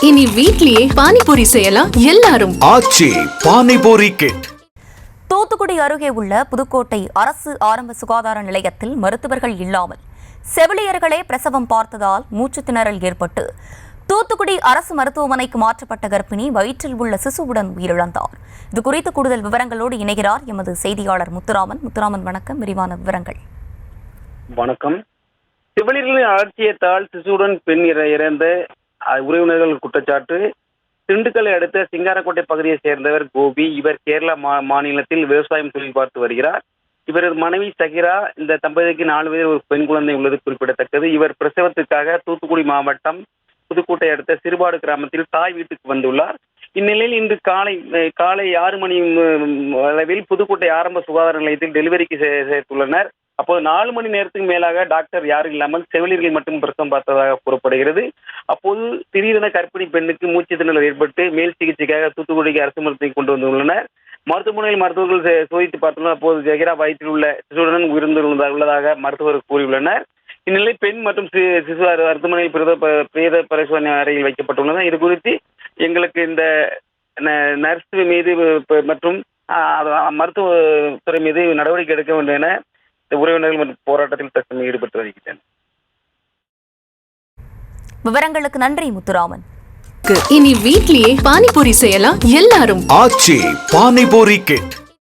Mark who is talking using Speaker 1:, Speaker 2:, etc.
Speaker 1: இனி வீட்லயே பானிபூரி செய்யலாம் எல்லாரும்.
Speaker 2: ஆச்சி பானிபூரி கிட்.
Speaker 3: தூத்துக்குடி அருகே உள்ள புதுக்கோட்டை அரசு ஆரம்ப சுகாதார நிலையத்தில் மருத்துவர்கள் இல்லாமல் செவிலியர்களே பிரசவம் பார்த்ததால் மூச்சுத் திணறல் ஏற்பட்டு தூத்துக்குடி அரசு மருத்துவமனைக்கு மாற்றப்பட்ட கர்ப்பிணி வயிற்றில் உள்ள சிசுவுடன் உயிரிழந்தார். இதுகுறித்து கூடுதல் விவரங்களோடு இணைகிறார் எமது செய்தியாளர் முத்துராமன். முத்துராமன், வணக்கம். விரிவான விவரங்கள்.
Speaker 4: வணக்கம். செவிலியர்களின் அலட்சியத்தால் சிசுவுடன் பெண் இறந்த உறவினர்கள் குற்றச்சாட்டு. திண்டுக்கல்லை அடுத்த சிங்காரக்கோட்டை பகுதியை சேர்ந்தவர் கோபி. இவர் கேரளா மாநிலத்தில் விவசாயம் தொழில் பார்த்து வருகிறார். இவரது மனைவி சகிரா. இந்த தம்பதிக்கு 4 பேர் ஒரு பெண் குழந்தை உள்ளது குறிப்பிடத்தக்கது. இவர் பிரசவத்துக்காக தூத்துக்குடி மாவட்டம் புதுக்கோட்டை அடுத்த சிறுபாடு கிராமத்தில் தாய் வீட்டுக்கு வந்துள்ளார். இந்நிலையில் இன்று காலை 6 மணி அளவில் புதுக்கோட்டை ஆரம்ப சுகாதார நிலையத்தில் டெலிவரிக்கு சேர்த்துள்ளனர். அப்போது 4 மணி நேரத்துக்கு மேலாக டாக்டர் யாரும் இல்லாமல் செவிலியர்கள் மட்டும் பிரசவம் பார்த்ததாக கூறப்படுகிறது. அப்போது திடீரென கர்ப்பிணி பெண்ணுக்கு மூச்சு திணறல் ஏற்பட்டு மேல் சிகிச்சைக்காக தூத்துக்குடிக்கு அரசு மருத்துவமனைக்கு கொண்டு வந்துள்ளனர். மருத்துவமனையில் மருத்துவர்கள் சோதித்து பார்த்துள்ளனர். அப்போது ஜெகிரா வயிற்றில் உள்ள சிசுவுடன் உயிரிழந்துள்ளதாக மருத்துவர்கள் கூறியுள்ளனர். இந்நிலை பெண் மற்றும் சிசு மருத்துவமனையில் பிரேத பரிசோதனை அறையில் வைக்கப்பட்டுள்ளனர். இது குறித்து எங்களுக்கு இந்த நர்ஸ் மீது மற்றும் மருத்துவத்துறை மீது நடவடிக்கை எடுக்க வேண்டும் என உறவினர்கள் மற்றும் போராட்டத்தில் ஈடுபட்டு வருகின்றனர்.
Speaker 3: விவரங்களுக்கு நன்றி முத்துராமன்.
Speaker 1: இனி வீட்லயே பானிபூரி செய்யலாம் எல்லாரும்.
Speaker 2: ஆச்சி பானிபூரி கிட்.